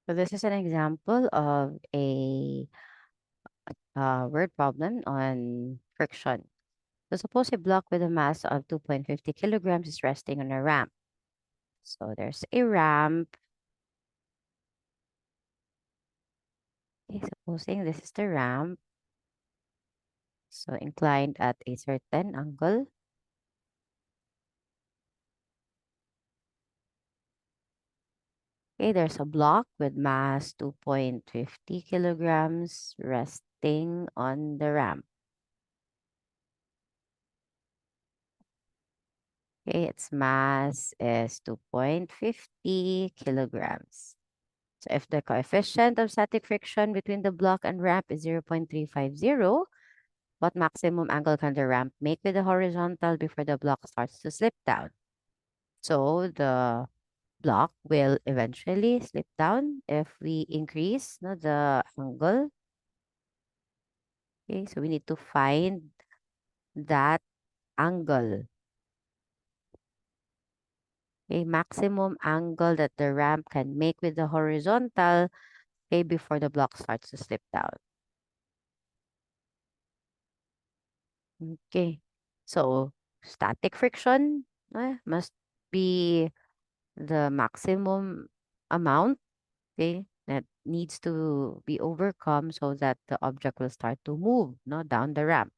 So this is an example of a word problem on friction. So suppose a block with a mass of 2.50 kilograms is resting on a ramp. So there's a ramp. Okay, supposing this is the ramp. So inclined at a certain angle. Okay, there's a block with mass 2.50 kilograms resting on the ramp. Okay, its mass is 2.50 kilograms. So if the coefficient of static friction between the block and ramp is 0.350, what maximum angle can the ramp make with the horizontal before the block starts to slip down? So the block will eventually slip down if we increase the angle. Okay, so we need to find that angle, a maximum angle that the ramp can make with the horizontal, okay, before the block starts to slip down. Okay, so static friction must be the maximum amount, okay, that needs to be overcome so that the object will start to move down the ramp.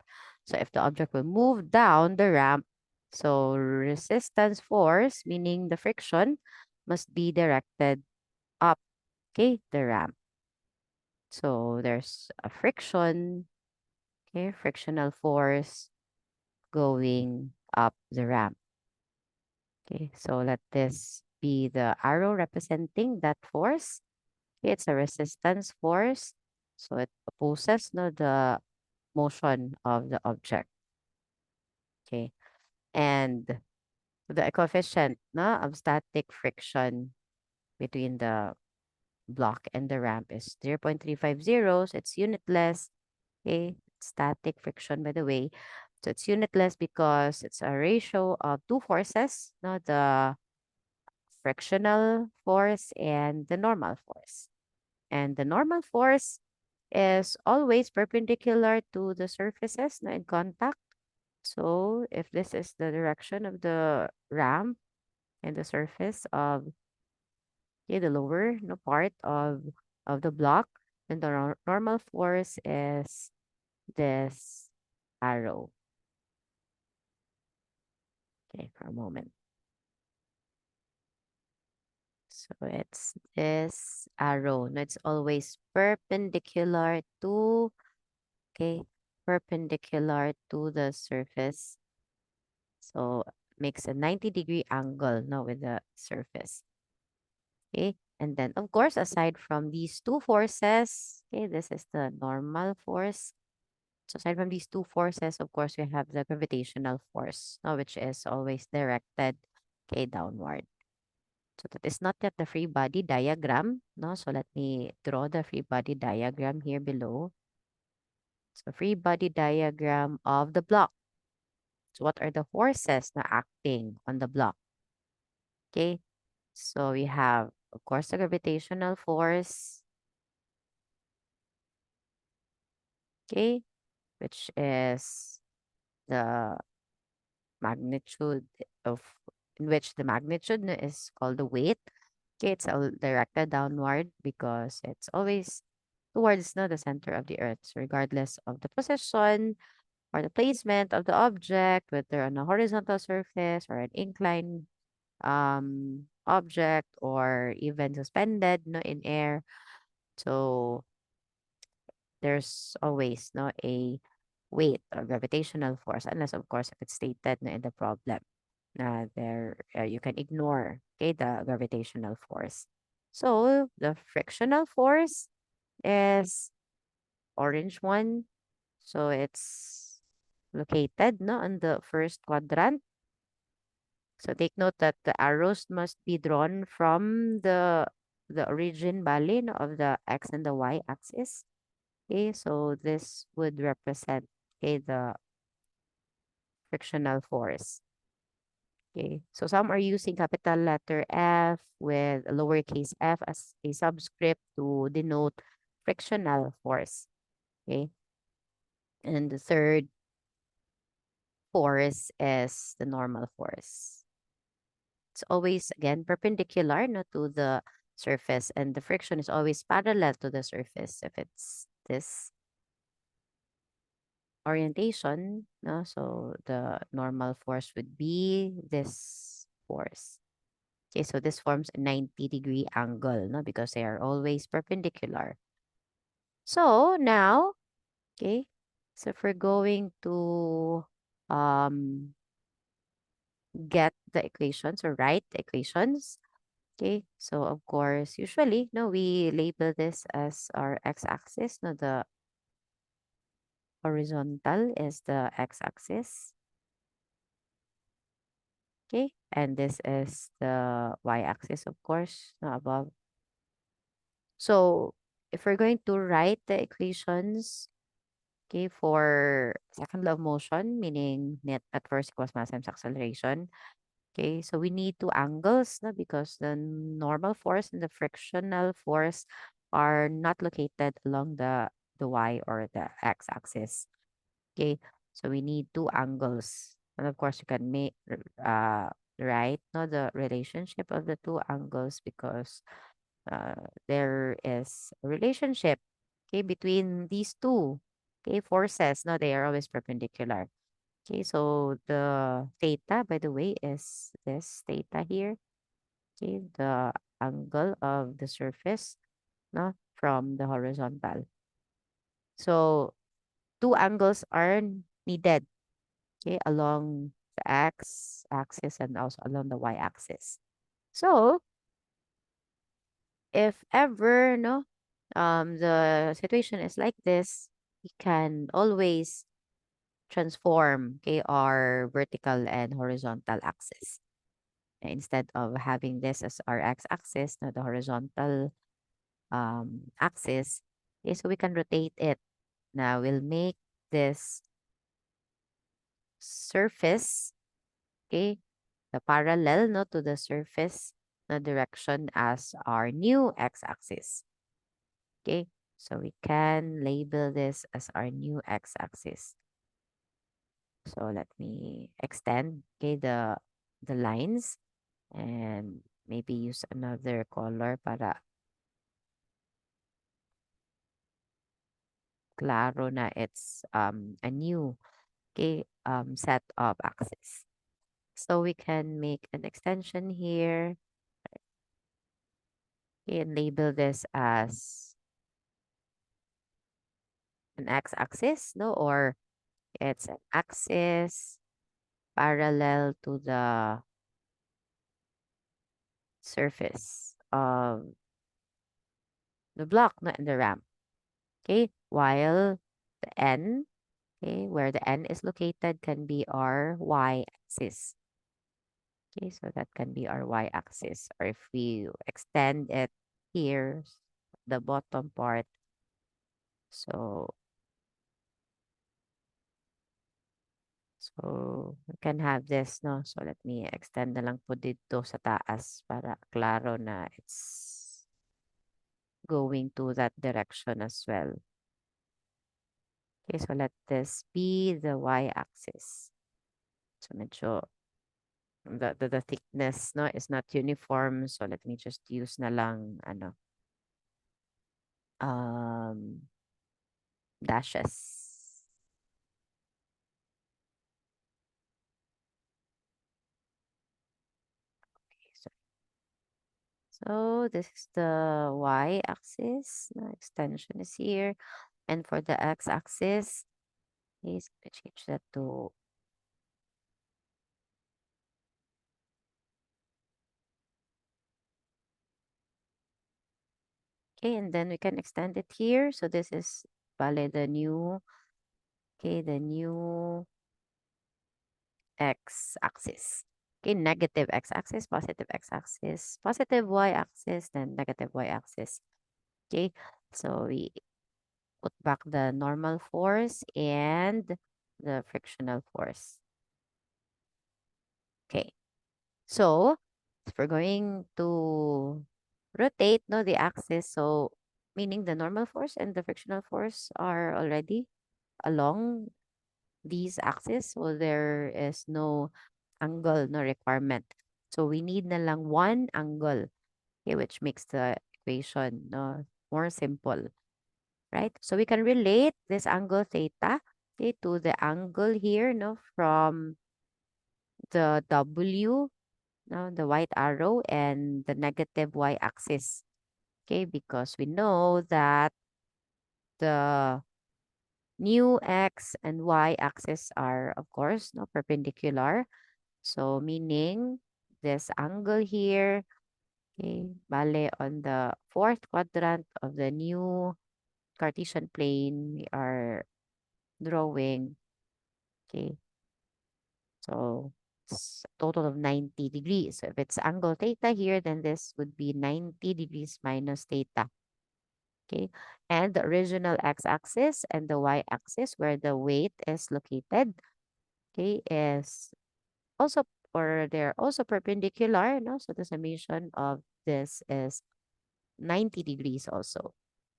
So if the object will move down the ramp, so resistance force, meaning the friction, must be directed up, okay, the ramp. So there's a friction, okay, frictional force going up the ramp. Okay, so let this be the arrow representing that force. Okay, it's a resistance force. So it opposes the motion of the object. Okay, and the coefficient of static friction between the block and the ramp is 0.350. So it's unitless. Okay, static friction, by the way. So it's unitless because it's a ratio of two forces, the frictional force and the normal force. And the normal force is always perpendicular to the surfaces in contact. So if this is the direction of the ramp and the surface of the lower part of the block, then the normal force is this arrow. Okay, for a moment. So it's this arrow. No, it's always perpendicular to, okay, perpendicular to the surface. So makes a 90-degree angle now with the surface. Okay. And then, of course, aside from these two forces, okay, this is the normal force. So aside from these two forces, of course, we have the gravitational force, no, which is always directed, okay, downward. So that is not yet the free body diagram. No, so let me draw the free body diagram here below. So free body diagram of the block. So what are the forces na acting on the block? Okay. So we have, of course, the gravitational force. Okay, which is the magnitude of in which the magnitude is called the weight. Okay, it's all directed downward because it's always towards the center of the earth, so regardless of the position or the placement of the object, whether on a horizontal surface or an inclined object or even suspended in air. So there's always a weight or gravitational force, unless of course if it's stated in the problem. There you can ignore, okay, the gravitational force. So the frictional force is orange one. So it's located on the first quadrant. So take note that the arrows must be drawn from the origin valley of the x and the y axis. Okay, so this would represent, okay, the frictional force. Okay, so some are using capital letter F with a lowercase f as a subscript to denote frictional force. Okay, and the third force is the normal force. It's always again perpendicular no, to the surface, and the friction is always parallel to the surface if it's this orientation. No? So the normal force would be this force. Okay, so this forms a 90-degree angle, no, because they are always perpendicular. So now, okay, so if we're going to um get the equations or write the equations, okay, so of course, usually, no, we label this as our x-axis, no, the horizontal is the x-axis, okay, and this is the y-axis, of course, no, above. So if we're going to write the equations, okay, for second law of motion, meaning net at first equals mass times acceleration. Okay, so we need two angles, no, because the normal force and the frictional force are not located along the y or the x-axis. Okay, so we need two angles, and of course you can make write no the relationship of the two angles because there is a relationship, okay, between these two, okay, forces. No, they are always perpendicular. Okay, so the theta, by the way, is this theta here. Okay, the angle of the surface, no, from the horizontal. So two angles are needed, okay, along the x axis and also along the y axis. So if ever, no, the situation is like this, we can always transform, okay, our vertical and horizontal axis. Instead of having this as our x-axis, na the horizontal axis, okay, so we can rotate it. Now we'll make this surface, okay, the parallel no to the surface na direction as our new x-axis. Okay, so we can label this as our new x-axis. So let me extend, okay, the lines and maybe use another color para klaro na it's a new, okay, set of axes. So we can make an extension here, okay, and label this as an x-axis, no, or it's an axis parallel to the surface of the block, no, and the ramp. Okay, while the n, okay, where the n is located can be our y-axis. Okay, so that can be our y-axis. Or if we extend it here, the bottom part, so we can have this, no? So let me extend na lang po dito sa taas para klaro na it's going to that direction as well. Okay, so let this be the y-axis. So medyo the thickness, no, is not uniform. So let me just use na lang, ano, um, dashes. Okay, so this is the y-axis. The extension is here. And for the x-axis, please change that to okay, and then we can extend it here. So this is bale the new, okay, the new x-axis. Okay, negative x-axis, positive y-axis, then negative y-axis. Okay, so we put back the normal force and the frictional force. Okay, So if we're going to rotate no the axis, so meaning the normal force and the frictional force are already along these axes, so there is no angle no requirement. So we need na lang one angle, okay, which makes the equation no more simple, right? So we can relate this angle theta, okay, to the angle here no from the W, no, the white arrow and the negative y-axis, okay, because we know that the new x and y-axis are, of course, no perpendicular. So meaning this angle here, okay, bale on the fourth quadrant of the new Cartesian plane we are drawing, okay, so it's a total of 90 degrees. So if it's angle theta here, then this would be 90 degrees minus theta. Okay. And the original x-axis and the y-axis where the weight is located, okay, is also, or they're also perpendicular, no? So the summation of this is 90 degrees also.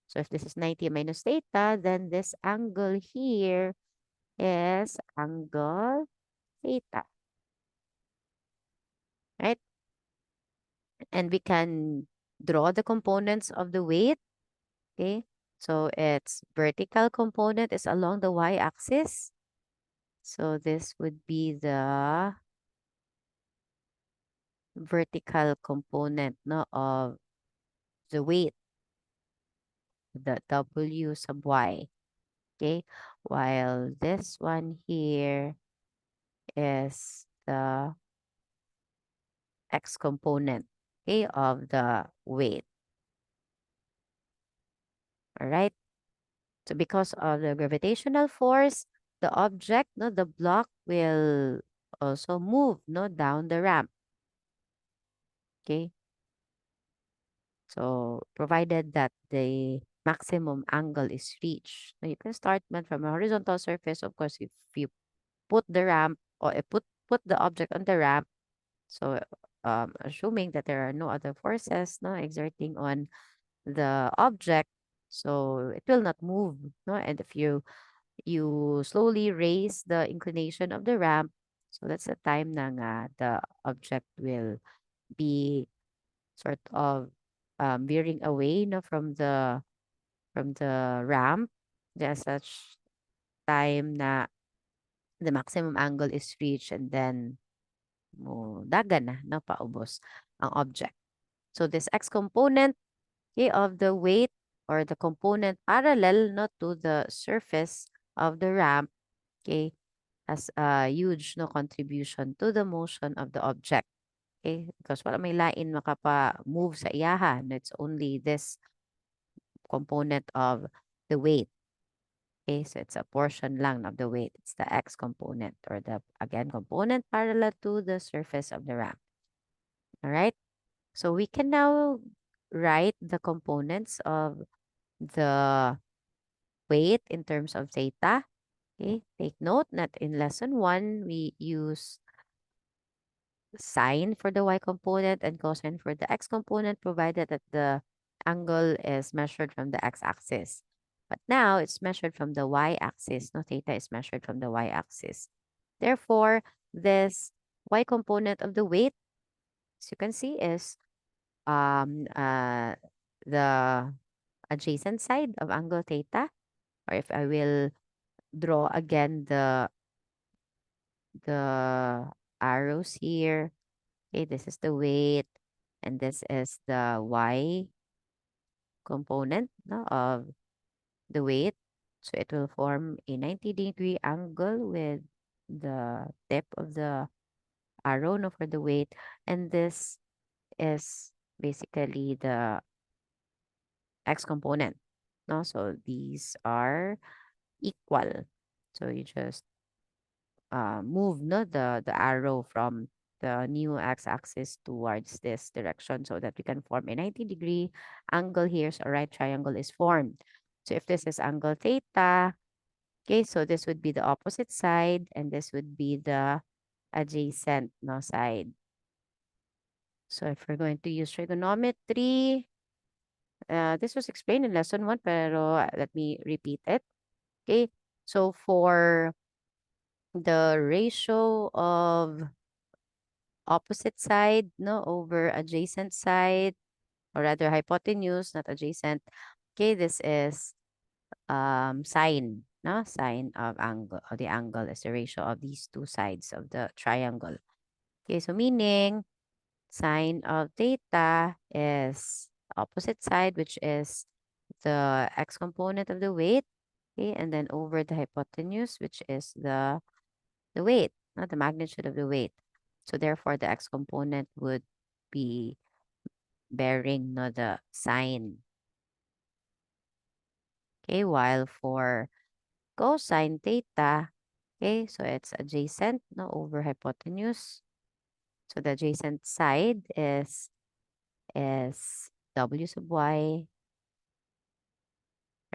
So if this is 90 minus theta, then this angle here is angle theta, right? And we can draw the components of the weight, okay? So its vertical component is along the y-axis. So this would be the vertical component no, of the weight, the W sub y. Okay. While this one here is the x component, okay, of the weight. All right. So because of the gravitational force, the object, no, the block will also move no down the ramp. Okay. So provided that the maximum angle is reached. Now you can start man from a horizontal surface. Of course, if you put the ramp or put the object on the ramp, so assuming that there are no other forces no exerting on the object, so it will not move. No, and if you slowly raise the inclination of the ramp, so that's the time na nga the object will be sort of veering away no, from the ramp. There's such time na the maximum angle is reached and then dagan na no, paubos ang object. So this x component, okay, of the weight or the component parallel no, to the surface of the ramp, okay, has a huge no contribution to the motion of the object. Okay, because wala may lain makapa-move sa iyaha. No, it's only this component of the weight. Okay, so it's a portion lang of the weight. It's the x component or the, again, component parallel to the surface of the ramp. All right, so we can now write the components of the weight in terms of theta. Okay, take note that in lesson 1, we use sine for the y component and cosine for the x component, provided that the angle is measured from the x-axis. But now it's measured from the y-axis. No, theta is measured from the y-axis. Therefore, this y component of the weight, as you can see, is the adjacent side of angle theta. Or if I will draw again the arrows here. Okay, this is the weight, and this is the y component no, of the weight. So it will form a 90-degree angle with the tip of the arrow no, for the weight. And this is basically the x component. No? So these are equal. So you just move no, the arrow from the new x-axis towards this direction so that we can form a 90-degree angle here. So a right triangle is formed. So if this is angle theta, okay, so this would be the opposite side and this would be the adjacent no, side. So if we're going to use trigonometry, this was explained in lesson one, pero let me repeat it. Okay. So for the ratio of opposite side, no, over adjacent side, or rather hypotenuse, not adjacent. Okay, this is sine, no, sine of angle, or the angle is the ratio of these two sides of the triangle. Okay, so meaning sine of theta is opposite side, which is the x component of the weight, okay, and then over the hypotenuse, which is the weight, not the magnitude of the weight. So therefore, the x component would be bearing no the sine. Okay, while for cosine theta, okay, so it's adjacent no over hypotenuse. So the adjacent side is w sub y,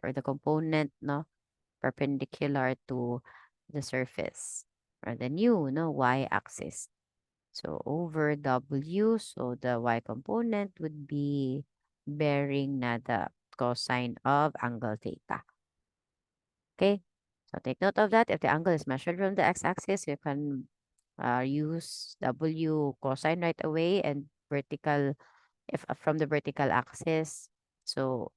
or the component no perpendicular to the surface, or the new no y axis. So over w, so the y component would be bearing na the cosine of angle theta. Okay, so take note of that. If the angle is measured from the x-axis, you can use w cosine right away, and vertical, if from the vertical axis. So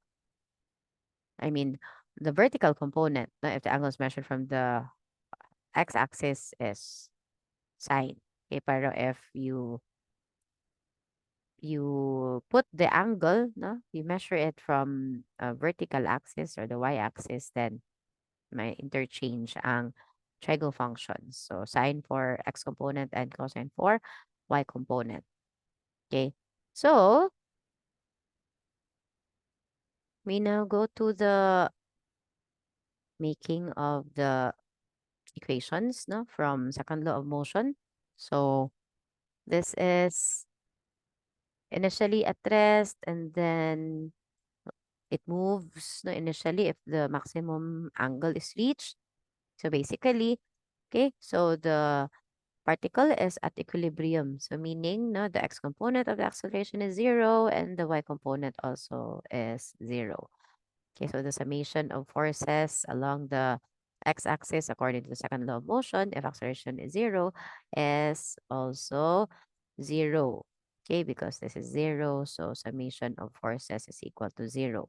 I mean, the vertical component, if the angle is measured from the x-axis, is sine. Okay, pero if you put the angle, no, you measure it from a vertical axis or the y-axis, then may interchange ang trigo functions. So sine for x component and cosine for y component. Okay. So we now go to the making of the equations, no, from second law of motion. So this is initially at rest, and then it moves no initially if the maximum angle is reached. So basically, okay, so the particle is at equilibrium. So meaning no, the x component of the acceleration is zero and the y component also is zero. Okay, so the summation of forces along the x-axis according to the second law of motion, if acceleration is zero, is also zero. Okay, because this is zero, so summation of forces is equal to zero.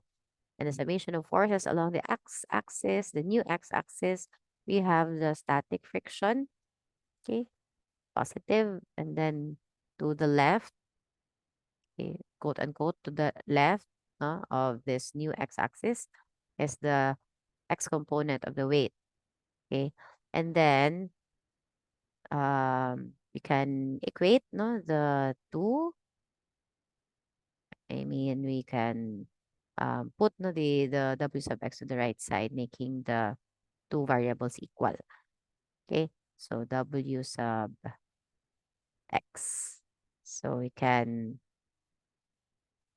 And the summation of forces along the x-axis, the new x-axis, we have the static friction, okay, positive, and then to the left, okay, quote unquote, to the left of this new x-axis is the x component of the weight, okay, and then we can equate no the two. I mean, we can put no the w sub x to the right side, making the two variables equal. Okay, so w sub x. So we can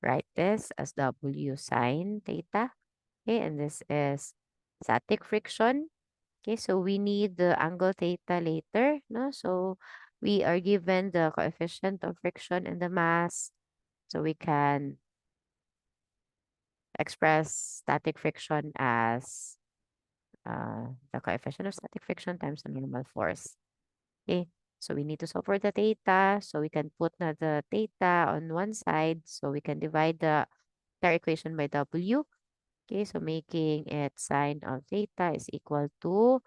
write this as w sine theta. Okay, and this is static friction. Okay, so we need the angle theta later, no? So we are given the coefficient of friction and the mass. So we can express static friction as the coefficient of static friction times the normal force. Okay, so we need to solve for the theta. So we can put na the theta on one side. So we can divide the entire equation by W. Okay, so making it sine of theta is equal to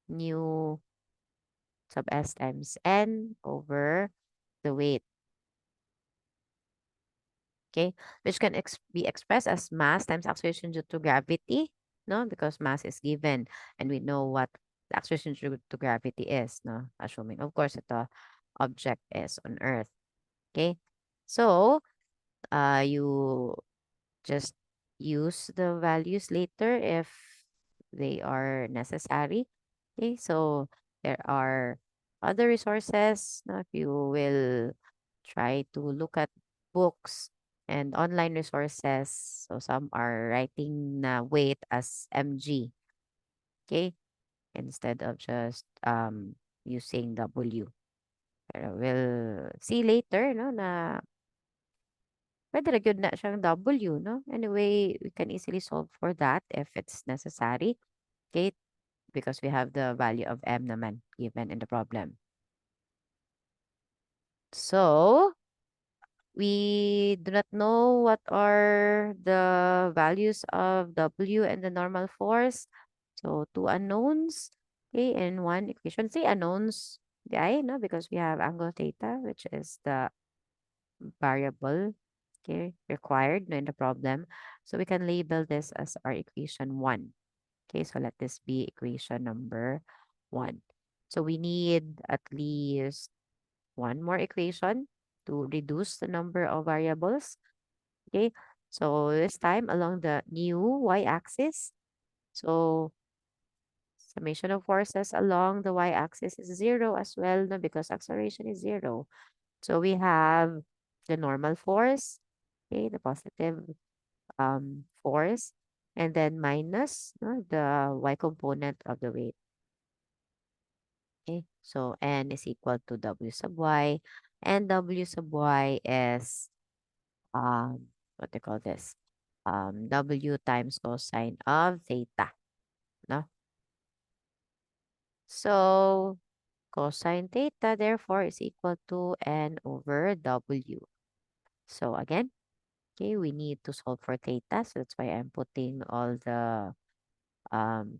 nu sub s times n over the weight. Okay, which can be expressed as mass times acceleration due to gravity, no? Because mass is given, and we know what the acceleration due to gravity is, no? Assuming, of course, that the object is on Earth. Okay, so you just use the values later if they are necessary. Okay, so there are other resources. Now, if you will try to look at books and online resources, so some are writing weight as mg, okay, instead of just using w. We'll see later, no, na pwede ra gyud na siyang W, no? Anyway, we can easily solve for that if it's necessary. Okay, because we have the value of M naman given in the problem. So, we do not know what are the values of W and the normal force. So, two unknowns, okay, and one equation. Three unknowns, okay, no, because we have angle theta, which is the variable, okay, required no, in the problem. So, we can label this as our equation 1. Okay, so let this be equation number 1. So, we need at least one more equation to reduce the number of variables. Okay, so this time along the new y-axis. So summation of forces along the y-axis is 0 as well, no, because acceleration is 0. So we have the normal force, okay, the positive force, and then minus no, the y component of the weight. Okay, so n is equal to w sub y, and w sub y is what they call this? W times cosine of theta, no? So cosine theta therefore is equal to n over w. So again, okay, we need to solve for theta. So that's why I'm putting all the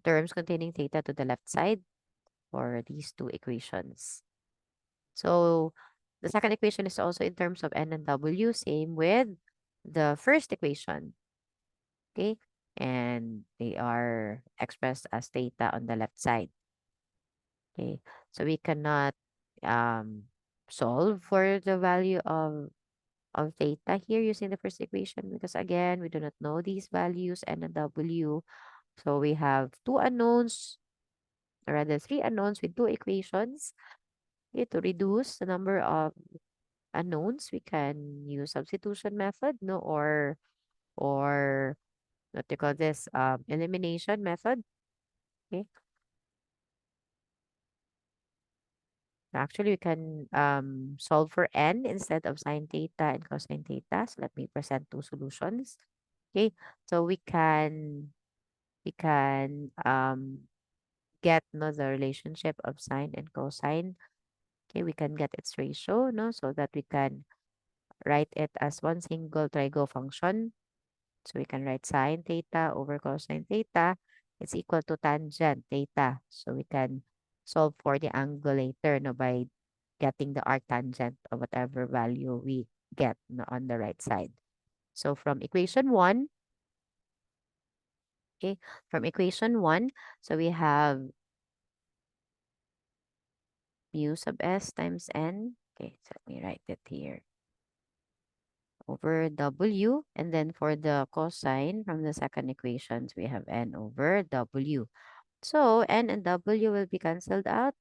terms containing theta to the left side for these two equations. So the second equation is also in terms of n and w, same with the first equation. Okay, and they are expressed as theta on the left side. Okay, so we cannot um, solve for the value of theta here using the first equation because again, we do not know these values n and w. So we have two unknowns, or rather three unknowns with two equations. Okay, to reduce the number of unknowns, we can use substitution method, no, or what they call this elimination method. Okay, actually, we can solve for n instead of sine theta and cosine theta. So let me present two solutions. Okay, so we can get no the relationship of sine and cosine. Okay, we can get its ratio, no, so that we can write it as one single trigo function. So we can write sine theta over cosine theta. It's equal to tangent theta. So we can solve for the angle later, no, by getting the arctangent of whatever value we get no, on the right side. So from equation 1, okay, from equation 1, so we have mu sub s times n. Okay, so let me write it here over w. And then for the cosine from the second equations, we have n over w. So n and w will be cancelled out.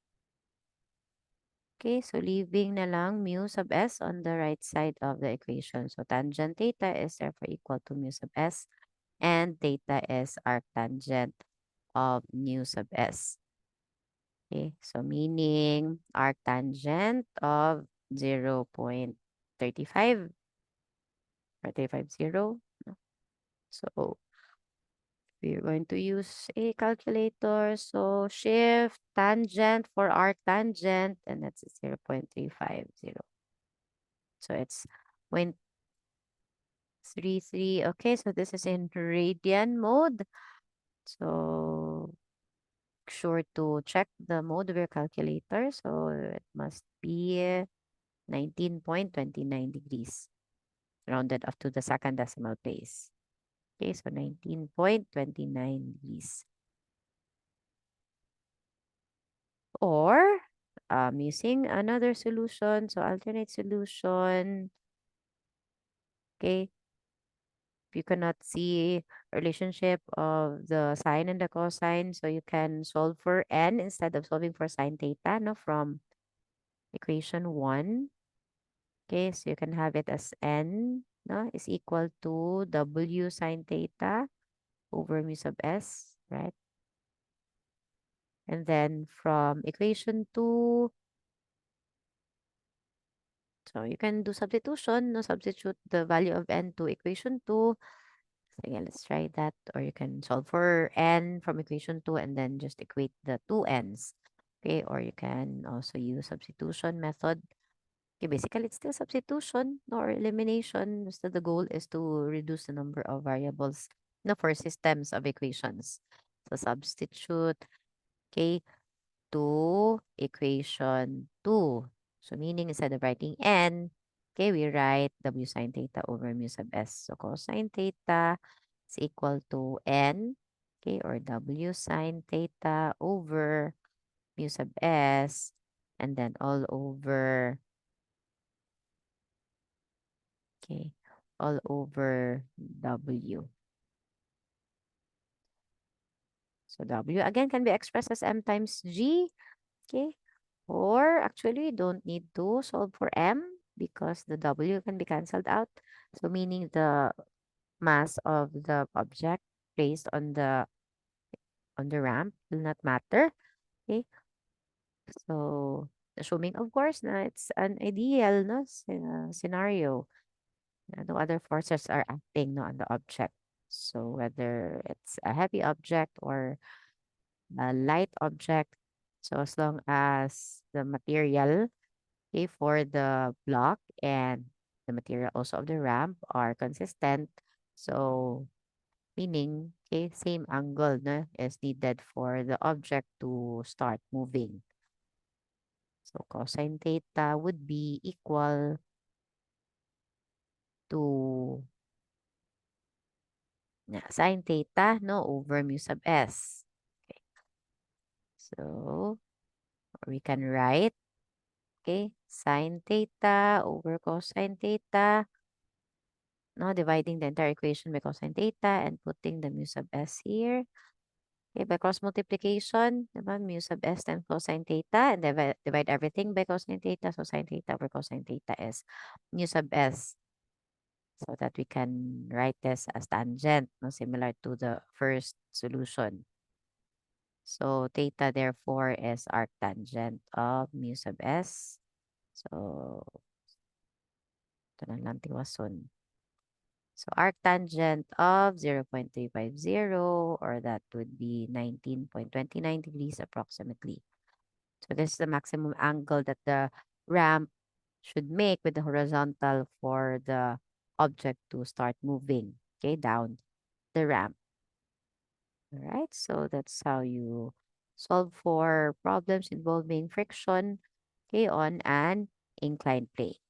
Okay, so leaving na lang mu sub s on the right side of the equation. So tangent theta is therefore equal to mu sub s, and theta is arctangent of mu sub s. Okay, so meaning arctangent of 0.35 or 350. No? So we're going to use a calculator. So shift tangent for arctangent, and that's 0.350. So it's 0.33. Okay, so this is in radian mode. So sure to check the mode of your calculator. So it must be 19.29 degrees, rounded up to the second decimal place. Okay, so 19.29 degrees. Or using another solution, so alternate solution, okay, if you cannot see relationship of the sine and the cosine, so you can solve for n instead of solving for sine theta, no, from equation 1. Okay, so you can have it as n, no, is equal to w sine theta over mu sub s, right? And then from equation 2, So you can do substitution, no, substitute the value of n to equation 2. So yeah, let's try that. Or you can solve for n from equation 2 and then just equate the two n's. Okay, or you can also use substitution method. Okay, basically it's still substitution or elimination. So the goal is to reduce the number of variables, no, for systems of equations. So substitute, okay, to equation 2. So meaning instead of writing n, okay, we write w sine theta over mu sub s. So cosine theta is equal to n, okay, or w sine theta over mu sub s, and then all over, okay, all over w. So w again can be expressed as m times g, okay, or actually, you don't need to solve for m because the w can be cancelled out. So meaning the mass of the object placed on the ramp will not matter. Okay. So assuming of course na it's an ideal no scenario. No other forces are acting no on the object. So whether it's a heavy object or a light object, so as long as the material, okay, for the block and the material also of the ramp are consistent. So meaning, okay, same angle na, is needed for the object to start moving. So cosine theta would be equal to sine theta no over mu sub s. Okay. So we can write, okay, sine theta over cosine theta, no, dividing the entire equation by cosine theta and putting the mu sub s here. Okay, by cross multiplication, diba, mu sub s times cosine theta, and divide everything by cosine theta. So sine theta over cosine theta is mu sub s. So that we can write this as tangent, no, similar to the first solution. So theta therefore is arctangent of mu sub s. So ito na lang tiwason. So arctangent of 0.350, or that would be 19.29 degrees approximately. So this is the maximum angle that the ramp should make with the horizontal for the object to start moving, okay, down the ramp. All right, so that's how you solve for problems involving friction, okay, on an inclined plane.